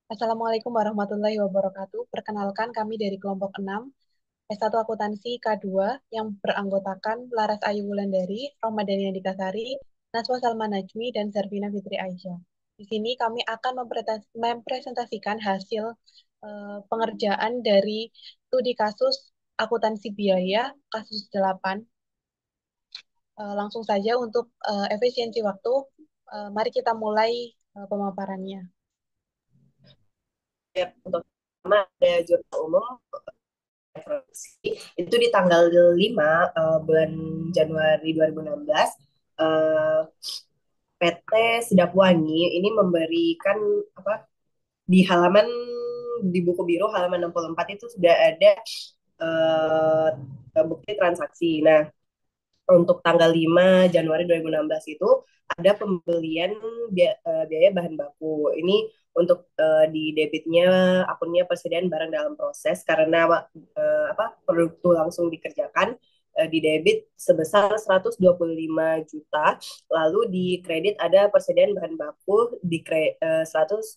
Assalamualaikum warahmatullahi wabarakatuh. Perkenalkan kami dari kelompok 6 S1 Akuntansi K2 yang beranggotakan Laras Ayu Wulandari, Romadhani Andikasari, Najwa Salma Najmi, dan Servina Fitri Aisyah. Di sini kami akan mempresentasikan hasil pengerjaan dari studi kasus akuntansi biaya kasus 8. Langsung saja untuk efisiensi waktu, mari kita mulai pemaparannya. Untuk pertama ada jurnal umum itu di tanggal 5 bulan Januari 2016 eh, PT Sedapwangi ini memberikan apa di halaman di buku biru halaman 64 itu sudah ada bukti transaksi. Nah, untuk tanggal 5 Januari 2016 itu ada pembelian biaya bahan baku. Ini untuk di debitnya akunnya persediaan barang dalam proses karena produk itu langsung dikerjakan di debit sebesar 125 juta, lalu di kredit ada persediaan bahan baku di 125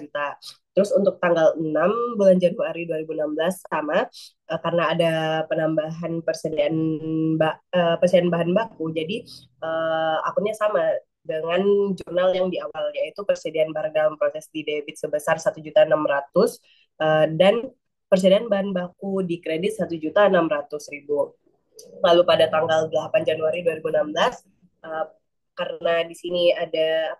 juta. Terus untuk tanggal 6 bulan Januari 2016 sama karena ada penambahan persediaan bahan baku. Jadi akunnya sama dengan jurnal yang di awal yaitu persediaan barang dalam proses di debit sebesar 1.600.000 dan persediaan bahan baku di kredit 1.600.000. Lalu pada tanggal 8 Januari 2016 karena di sini ada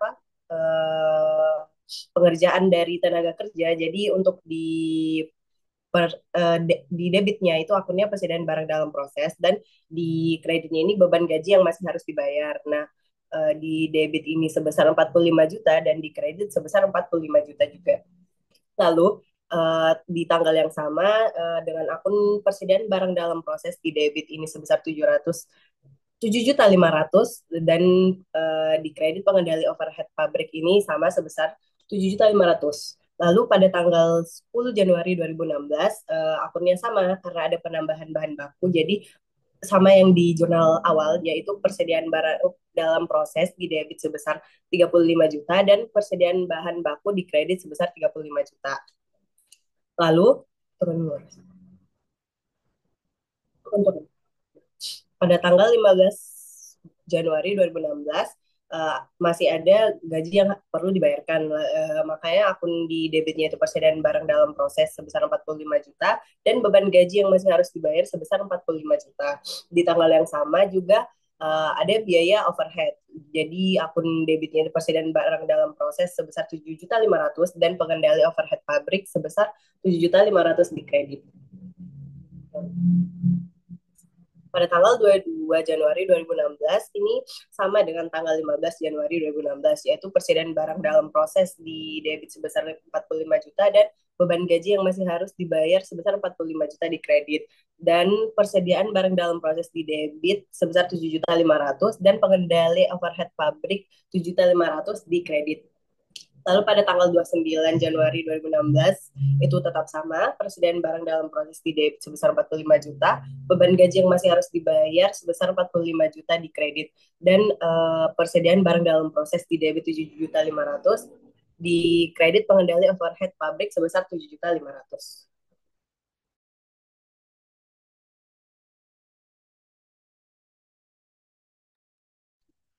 pengerjaan dari tenaga kerja, jadi untuk di debitnya itu akunnya persediaan barang dalam proses dan di kreditnya ini beban gaji yang masih harus dibayar. Nah, di debit ini sebesar 45 juta dan di kredit sebesar 45 juta juga. Lalu di tanggal yang sama dengan akun persediaan barang dalam proses di debit ini sebesar 7.500.000 dan di kredit pengendali overhead pabrik ini sama sebesar 7.500.000. Lalu pada tanggal 10 Januari 2016 akunnya sama karena ada penambahan bahan baku. Jadi sama yang di jurnal awal yaitu persediaan barang dalam proses di debit sebesar 35 juta dan persediaan bahan baku di kredit sebesar 35 juta. Lalu turun untuk pada tanggal 15 Januari 2016 masih ada gaji yang perlu dibayarkan. Makanya akun di debitnya itu persediaan barang dalam proses sebesar 45 juta dan beban gaji yang masih harus dibayar sebesar 45 juta. Di tanggal yang sama juga ada biaya overhead. Jadi akun debitnya itu persediaan barang dalam proses sebesar 7.500.000 dan pengendali overhead pabrik sebesar 7.500.000 di kredit. Pada tanggal 22 Januari 2016 ini sama dengan tanggal 15 Januari 2016 yaitu persediaan barang dalam proses di debit sebesar 45 juta dan beban gaji yang masih harus dibayar sebesar 45 juta di kredit dan persediaan barang dalam proses di debit sebesar 7.500.000 dan pengendali overhead pabrik 7.500.000 di kredit. Lalu pada tanggal 29 Januari 2016 itu tetap sama, persediaan barang dalam proses di debit sebesar 45 juta, beban gaji yang masih harus dibayar sebesar 45 juta di kredit, dan persediaan barang dalam proses di debit 7.500.000, di kredit pengendali overhead pabrik sebesar 7.500.000.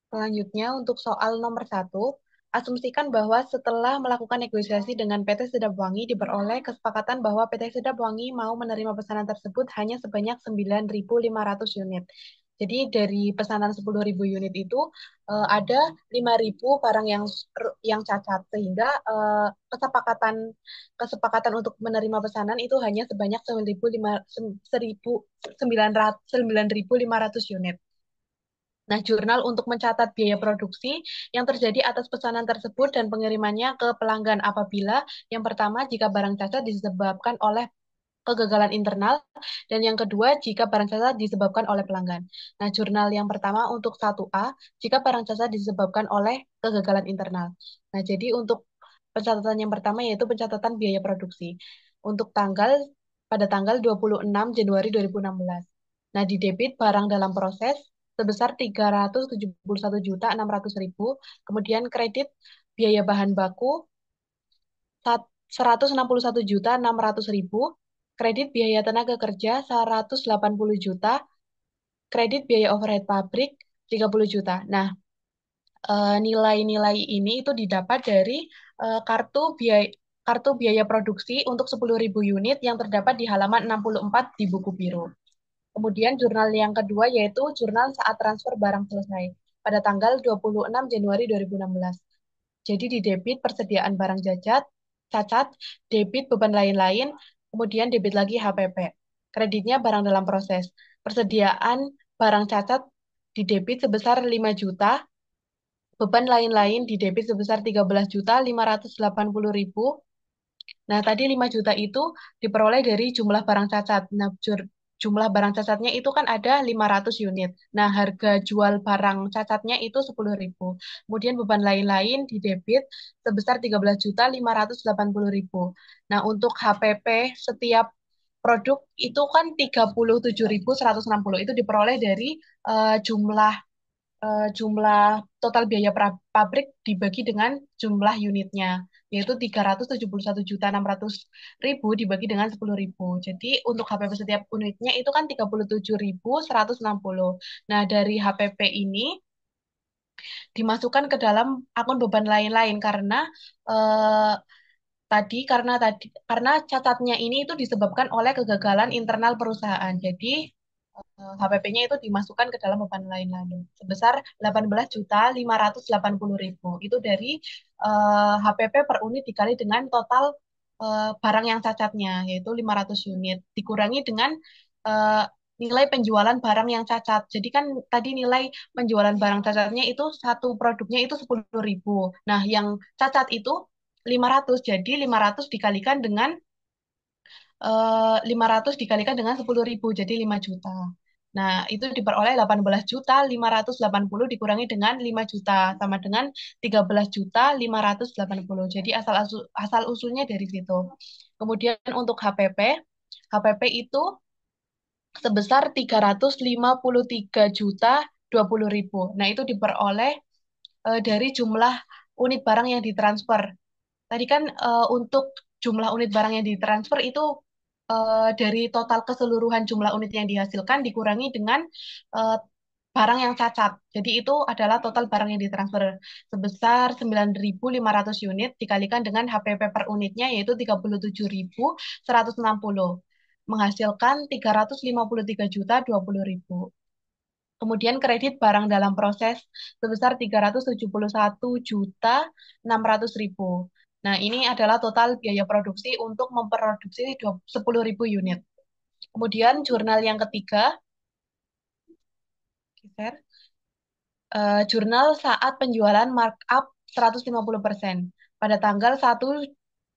Selanjutnya, untuk soal nomor satu, asumsikan bahwa setelah melakukan negosiasi dengan PT Sedapwangi diperoleh kesepakatan bahwa PT Sedapwangi mau menerima pesanan tersebut hanya sebanyak 9.500 unit. Jadi dari pesanan 10.000 unit itu ada 5.000 barang yang cacat sehingga kesepakatan kesepakatan untuk menerima pesanan itu hanya sebanyak 9.500 unit. Nah, jurnal untuk mencatat biaya produksi yang terjadi atas pesanan tersebut dan pengirimannya ke pelanggan apabila yang pertama jika barang cacat disebabkan oleh kegagalan internal dan yang kedua jika barang cacat disebabkan oleh pelanggan. Nah, jurnal yang pertama untuk 1A jika barang cacat disebabkan oleh kegagalan internal. Nah, jadi untuk pencatatan yang pertama yaitu pencatatan biaya produksi. Untuk pada tanggal 26 Januari 2016. Nah, di debit barang dalam proses sebesar 371.600.000, kemudian kredit biaya bahan baku 161.600.000, kredit biaya tenaga kerja 180 juta, kredit biaya overhead pabrik 30 juta. Nah, nilai-nilai ini itu didapat dari kartu biaya produksi untuk 10.000 unit yang terdapat di halaman 64 di buku biru. Kemudian jurnal yang kedua yaitu jurnal saat transfer barang selesai pada tanggal 26 Januari 2016. Jadi di debit persediaan barang cacat, debit beban lain-lain, kemudian debit lagi HPP. Kreditnya barang dalam proses. Persediaan barang cacat di debit sebesar 5 juta, beban lain-lain di debit sebesar 13.580.000. Nah, tadi 5 juta itu diperoleh dari jumlah barang cacat. Nah, jumlah barang cacatnya itu kan ada 500 unit. Nah, harga jual barang cacatnya itu 10.000. Kemudian beban lain-lain di debit sebesar 13.580.000. Nah, untuk HPP setiap produk itu kan 37.160. Itu diperoleh dari jumlah jumlah total biaya pabrik dibagi dengan jumlah unitnya, yaitu 371.600.000 dibagi dengan 10.000. Jadi untuk HPP setiap unitnya itu kan 37.160. Nah, dari HPP ini dimasukkan ke dalam akun beban lain-lain eh, karena cacatnya ini itu disebabkan oleh kegagalan internal perusahaan. Jadi HPP-nya itu dimasukkan ke dalam beban lain-lain sebesar 18.580.000. Itu dari HPP per unit dikali dengan total barang yang cacatnya, yaitu 500 unit, dikurangi dengan eh, nilai penjualan barang yang cacat. Jadi kan tadi nilai penjualan barang cacatnya itu satu produknya itu 10.000. Nah, yang cacat itu 500. Jadi 500 dikalikan dengan 500 dikalikan dengan 10.000 jadi 5 juta. Nah, itu diperoleh 18.580 dikurangi dengan 5 juta sama dengan 13.580. Jadi asal usulnya dari situ. Kemudian untuk HPP itu sebesar 353.020.000. Nah, itu diperoleh dari jumlah unit barang yang ditransfer. Tadi kan untuk jumlah unit barang yang ditransfer itu dari total keseluruhan jumlah unit yang dihasilkan dikurangi dengan eh, barang yang cacat. Jadi itu adalah total barang yang ditransfer sebesar 9.500 unit dikalikan dengan HPP per unitnya yaitu 37.160 menghasilkan 353.020.000. Kemudian kredit barang dalam proses sebesar 371.600.000. Nah, ini adalah total biaya produksi untuk memproduksi 10.000 unit. Kemudian jurnal yang ketiga, geser, jurnal saat penjualan markup 150% pada tanggal 1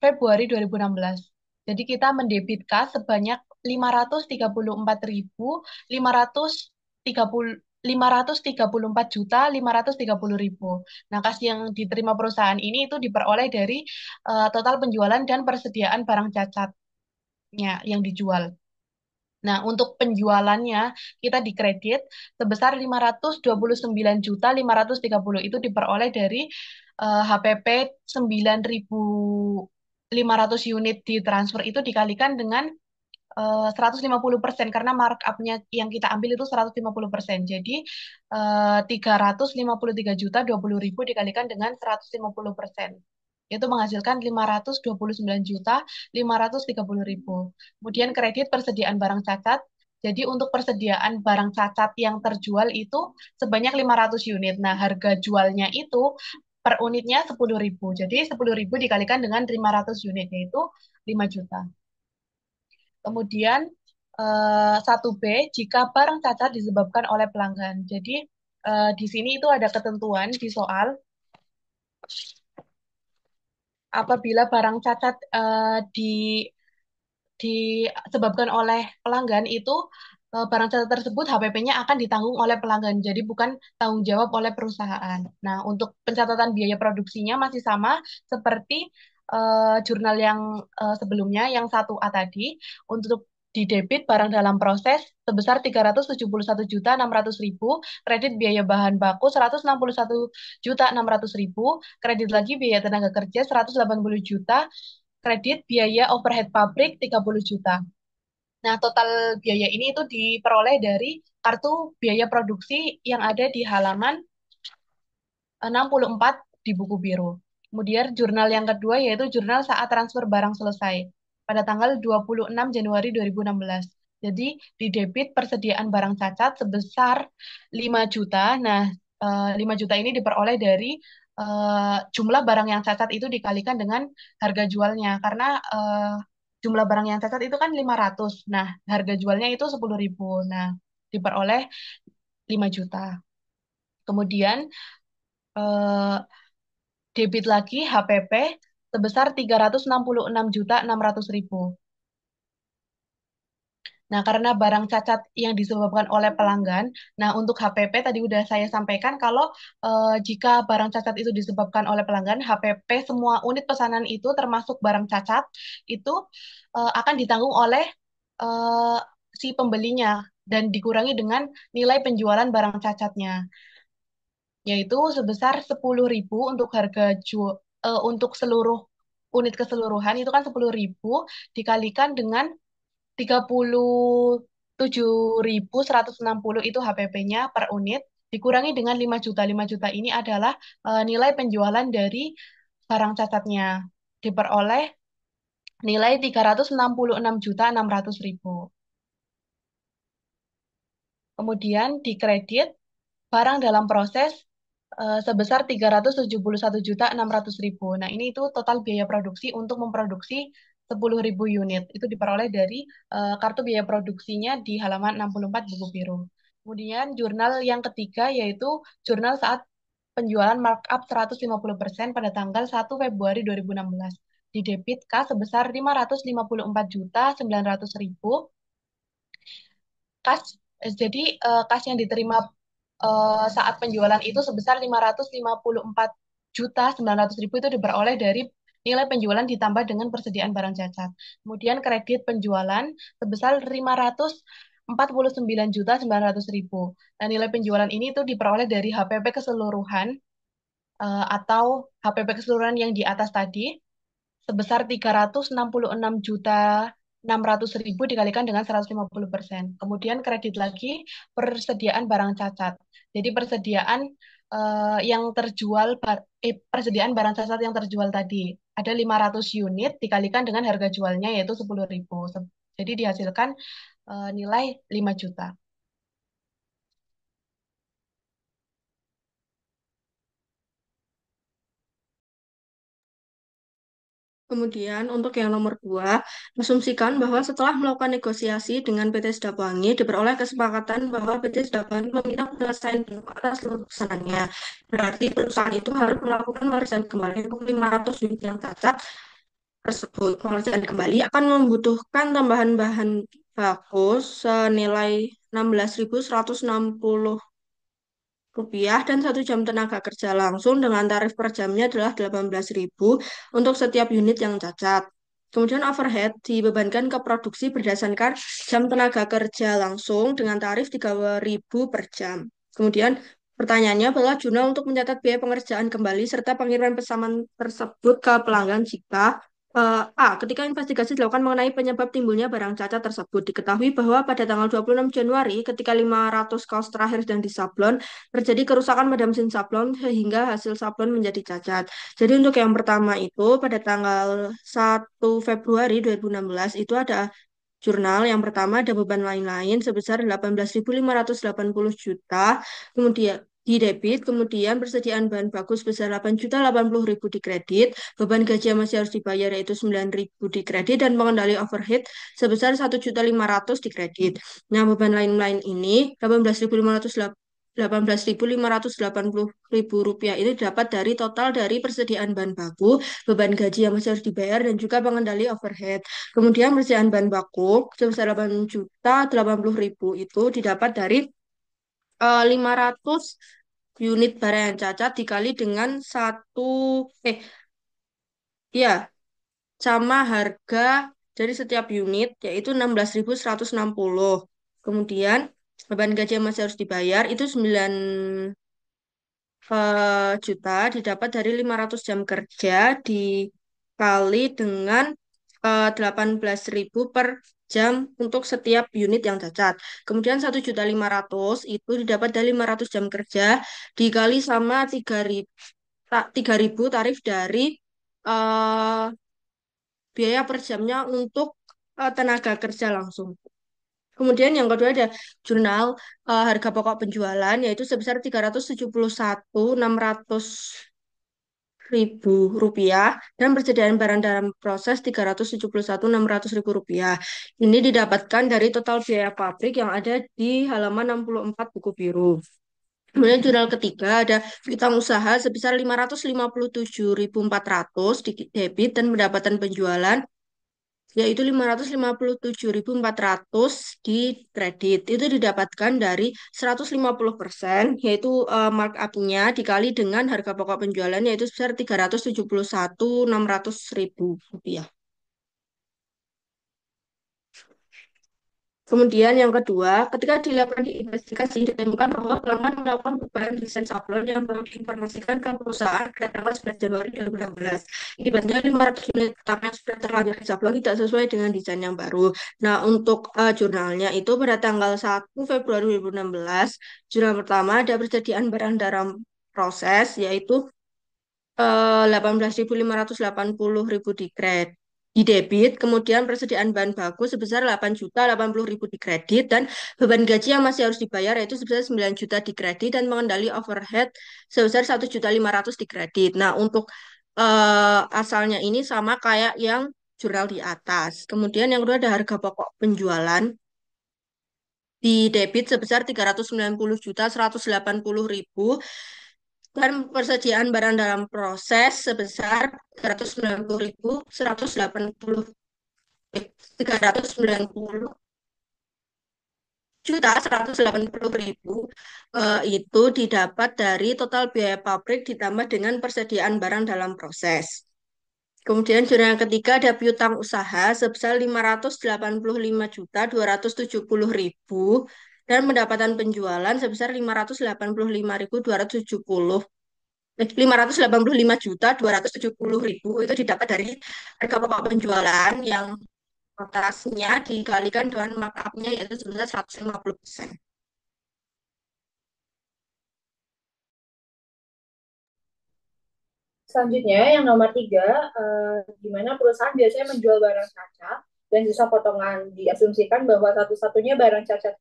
Februari 2016. Jadi kita mendebit kas sebanyak 534.534 juta 530.000. Nah, kas yang diterima perusahaan ini itu diperoleh dari total penjualan dan persediaan barang cacatnya yang dijual. Nah, untuk penjualannya kita dikredit sebesar 529.530 itu diperoleh dari HPP 9.500 unit ditransfer itu dikalikan dengan 150% karena markupnya yang kita ambil itu 150%. Jadi 353.020.000 dikalikan dengan 150%. Itu menghasilkan 529.530.000. Kemudian kredit persediaan barang cacat. Jadi untuk persediaan barang cacat yang terjual itu sebanyak 500 unit. Nah, harga jualnya itu per unitnya 10.000. Jadi 10.000 dikalikan dengan 500 unit yaitu 5 juta. Kemudian 1B jika barang cacat disebabkan oleh pelanggan. Jadi di sini itu ada ketentuan di soal apabila barang cacat disebabkan oleh pelanggan itu barang catat tersebut HPP-nya akan ditanggung oleh pelanggan, jadi bukan tanggung jawab oleh perusahaan. Nah, untuk pencatatan biaya produksinya masih sama seperti jurnal yang sebelumnya, yang 1A tadi. Untuk di debit barang dalam proses sebesar 371.600.000, kredit biaya bahan baku 161.600.000, kredit lagi biaya tenaga kerja 180 juta, kredit biaya overhead pabrik 30 juta. Nah, total biaya ini itu diperoleh dari kartu biaya produksi yang ada di halaman 64 di buku biru. Kemudian jurnal yang kedua yaitu jurnal saat transfer barang selesai pada tanggal 26 Januari 2016. Jadi di debit persediaan barang cacat sebesar 5 juta. Nah, 5 juta ini diperoleh dari jumlah barang yang cacat itu dikalikan dengan harga jualnya. Karena jumlah barang yang cacat itu kan 500. Nah, harga jualnya itu 10.000. Nah, diperoleh 5 juta. Kemudian eh, debit lagi HPP sebesar 366.600.000. Nah, karena barang cacat yang disebabkan oleh pelanggan, nah untuk HPP tadi udah saya sampaikan kalau jika barang cacat itu disebabkan oleh pelanggan, HPP semua unit pesanan itu termasuk barang cacat itu akan ditanggung oleh eh, si pembelinya dan dikurangi dengan nilai penjualan barang cacatnya, yaitu sebesar 10.000 untuk untuk seluruh unit keseluruhan itu kan 10.000 dikalikan dengan 37.160 itu HPP-nya per unit dikurangi dengan 5 juta. 5 juta ini adalah nilai penjualan dari barang cacatnya. Diperoleh nilai 366.600.000. Kemudian dikredit barang dalam proses sebesar 371.600.000. Nah, ini itu total biaya produksi untuk memproduksi 10.000 unit. Itu diperoleh dari kartu biaya produksinya di halaman 64 buku biru. Kemudian jurnal yang ketiga yaitu jurnal saat penjualan markup 150% pada tanggal 1 Februari 2016. Di debit K sebesar 554.900.000 kas. Jadi kas yang diterima saat penjualan itu sebesar 554.900.000 itu diperoleh dari nilai penjualan ditambah dengan persediaan barang cacat. Kemudian kredit penjualan sebesar 549.900.000. Dan nilai penjualan ini itu diperoleh dari HPP keseluruhan atau HPP keseluruhan yang di atas tadi sebesar 366.600.000 dikalikan dengan 150%. Kemudian kredit lagi persediaan barang cacat. Jadi yang terjual persediaan barang cacat yang terjual tadi ada 500 unit dikalikan dengan harga jualnya yaitu 10.000. Jadi dihasilkan nilai 5 juta. Kemudian untuk yang nomor dua, asumsikan bahwa setelah melakukan negosiasi dengan PT Sedapwangi, diperoleh kesepakatan bahwa PT Sedapwangi meminta penyelesaian bentuk atas seluruh pesanannya. Berarti perusahaan itu harus melakukan pemeriksaan kembali untuk 500 unit yang cacat tersebut. Pemeriksaan kembali akan membutuhkan tambahan bahan baku senilai 16.160 rupiah dan 1 jam tenaga kerja langsung dengan tarif per jamnya adalah 18.000 untuk setiap unit yang cacat. Kemudian overhead dibebankan ke produksi berdasarkan jam tenaga kerja langsung dengan tarif 3.000 per jam. Kemudian pertanyaannya adalah jurnal untuk mencatat biaya pengerjaan kembali serta pengiriman pesanan tersebut ke pelanggan jika ketika investigasi dilakukan mengenai penyebab timbulnya barang cacat tersebut, diketahui bahwa pada tanggal 26 Januari, ketika 500 kaos terakhir sedang disablon, terjadi kerusakan pada mesin sablon sehingga hasil sablon menjadi cacat. Jadi untuk yang pertama itu pada tanggal 1 Februari 2016 itu ada jurnal yang pertama ada beban lain-lain sebesar 18.580 juta, kemudian di debit, kemudian persediaan bahan baku sebesar 8.080.000 di kredit, beban gaji yang masih harus dibayar yaitu 9.000 di kredit, dan pengendali overhead sebesar 1.500.000 di kredit. Nah, beban lain-lain ini 18.580 rupiah ini dapat dari total dari persediaan bahan baku, beban gaji yang masih harus dibayar, dan juga pengendali overhead. Kemudian persediaan bahan baku sebesar 8.080.000 itu didapat dari 500 unit barang yang cacat dikali dengan eh ya sama harga dari setiap unit yaitu 16.160. Kemudian beban gaji yang masih harus dibayar itu 9 juta didapat dari 500 jam kerja kali dengan 18.000 per jam untuk setiap unit yang cacat. Kemudian 1.500.000 itu didapat dari 500 jam kerja dikali sama 3.000 tarif dari eh, biaya per jamnya untuk tenaga kerja langsung. Kemudian yang kedua ada jurnal harga pokok penjualan yaitu sebesar 371.600.000 rupiah dan persediaan barang dalam proses 371.600.000 rupiah. Ini didapatkan dari total biaya pabrik yang ada di halaman 64 buku biru. Kemudian jurnal ketiga ada piutang usaha sebesar 557.400 di debit dan pendapatan penjualan yaitu 557.400 di kredit. Itu didapatkan dari 150%, yaitu markup-nya dikali dengan harga pokok penjualan, yaitu sebesar 371.600.000 rupiah. Kemudian yang kedua, ketika dilakukan investigasi, ditemukan bahwa pelanggan melakukan perubahan desain sablon yang belum diinformasikan ke perusahaan pada tanggal 11 Januari 2016. Akibatnya 500 unit pertama yang sudah terlanjur disablon tidak sesuai dengan desain yang baru. Nah, untuk jurnalnya itu pada tanggal 1 Februari 2016, jurnal pertama ada persediaan barang dalam proses, yaitu 18.580.000 di debit, kemudian persediaan bahan baku sebesar 8.080.000 di kredit, dan beban gaji yang masih harus dibayar yaitu sebesar 9 juta di kredit, dan mengendali overhead sebesar 1.500.000 di kredit. Nah, untuk asalnya ini sama kayak yang jurnal di atas. Kemudian yang kedua ada harga pokok penjualan di debit sebesar 390.180.000 dan persediaan barang dalam proses sebesar 390.180.000 itu didapat dari total biaya pabrik ditambah dengan persediaan barang dalam proses. Kemudian zona yang ketiga ada piutang usaha sebesar 585.270.000 dan pendapatan penjualan sebesar 585.270.000 itu didapat dari harga pokok penjualan yang atasnya dikalikan dengan markup-nya yaitu sebesar 150%. Selanjutnya, yang nomor 3, di mana perusahaan biasanya menjual barang cacat dan sisa potongan. Diasumsikan bahwa satu-satunya barang cacat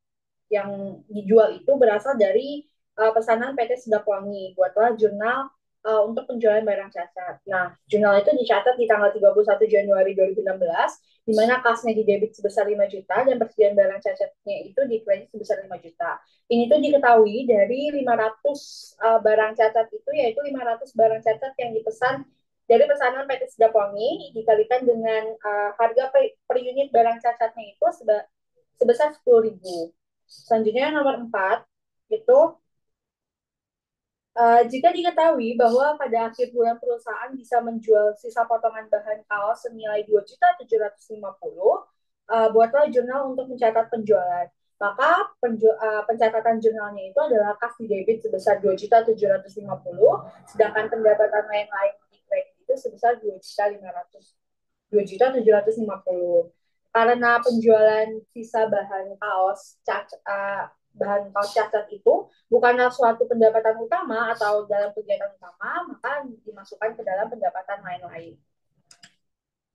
yang dijual itu berasal dari pesanan PT Sedapwangi. Buatlah jurnal untuk penjualan barang cacat. Nah, jurnal itu dicatat di tanggal 31 Januari 2016, di mana kasnya di debit sebesar 5 juta dan persediaan barang cacatnya itu di kredit sebesar 5 juta. Ini tuh diketahui dari 500 barang cacat itu, yaitu 500 barang cacat yang dipesan dari pesanan PT Sedapwangi dikalikan dengan harga per unit barang cacatnya itu sebesar 10.000. Selanjutnya nomor 4 itu jika diketahui bahwa pada akhir bulan perusahaan bisa menjual sisa potongan bahan kaos senilai 2.750.000, buatlah jurnal untuk mencatat penjualan. Maka pencatatan jurnalnya itu adalah kas di debit sebesar 2.750.000, sedangkan pendapatan lain-lain di kredit itu sebesar 2.750.000. Karena penjualan sisa bahan kaos cacat itu bukanlah suatu pendapatan utama atau dalam kegiatan utama, maka dimasukkan ke dalam pendapatan lain-lain.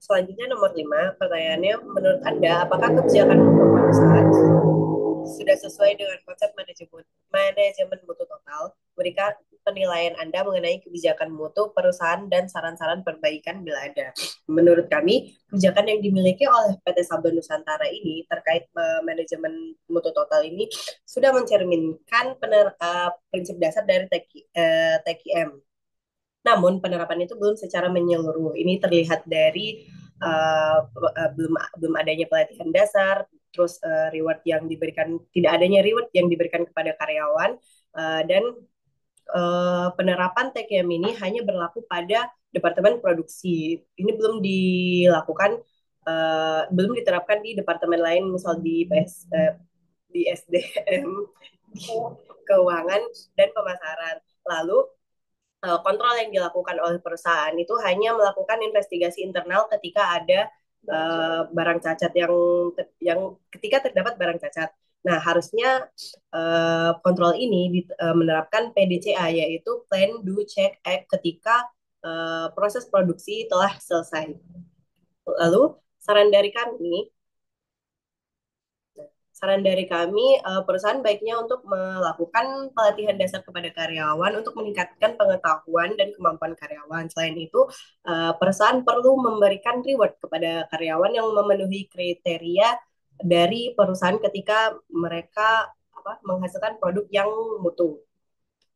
Selanjutnya nomor 5, pertanyaannya, menurut Anda, apakah kebijakan perusahaan sudah sesuai dengan konsep manajemen mutu total? Berikan penilaian Anda mengenai kebijakan mutu perusahaan dan saran-saran perbaikan bila ada. Menurut kami, kebijakan yang dimiliki oleh PT Sablon Nusantara ini terkait manajemen mutu total ini sudah mencerminkan prinsip dasar dari TKM. Namun penerapan itu belum secara menyeluruh. Ini terlihat dari belum adanya pelatihan dasar, terus tidak adanya reward yang diberikan kepada karyawan, dan penerapan TKM ini hanya berlaku pada departemen produksi. Ini belum diterapkan di departemen lain, misal di SDM, di keuangan dan pemasaran. Lalu kontrol yang dilakukan oleh perusahaan itu hanya melakukan investigasi internal ketika ada barang cacat yang ketika terdapat barang cacat. Nah, harusnya kontrol ini menerapkan PDCA, yaitu Plan, Do, Check, Act ketika proses produksi telah selesai. Lalu saran dari kami Saran dari kami, perusahaan baiknya untuk melakukan pelatihan dasar kepada karyawan untuk meningkatkan pengetahuan dan kemampuan karyawan. Selain itu, perusahaan perlu memberikan reward kepada karyawan yang memenuhi kriteria dari perusahaan ketika mereka menghasilkan produk yang mutu.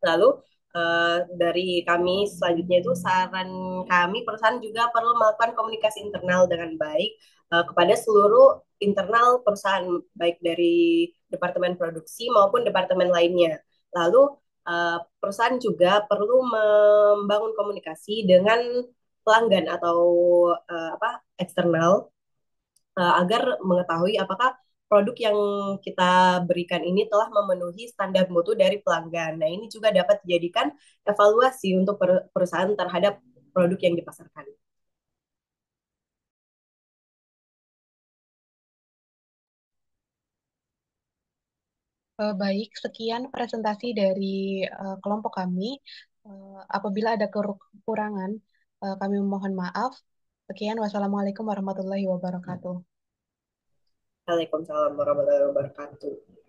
Lalu dari kami selanjutnya itu saran kami perusahaan juga perlu melakukan komunikasi internal dengan baik kepada seluruh internal perusahaan baik dari departemen produksi maupun departemen lainnya. Lalu perusahaan juga perlu membangun komunikasi dengan pelanggan atau eksternal agar mengetahui apakah produk yang kita berikan ini telah memenuhi standar mutu dari pelanggan. Nah, ini juga dapat dijadikan evaluasi untuk perusahaan terhadap produk yang dipasarkan. Baik, sekian presentasi dari kelompok kami. Apabila ada kekurangan, kami mohon maaf. Sekian, wassalamualaikum warahmatullahi wabarakatuh. Waalaikumsalam warahmatullahi wabarakatuh.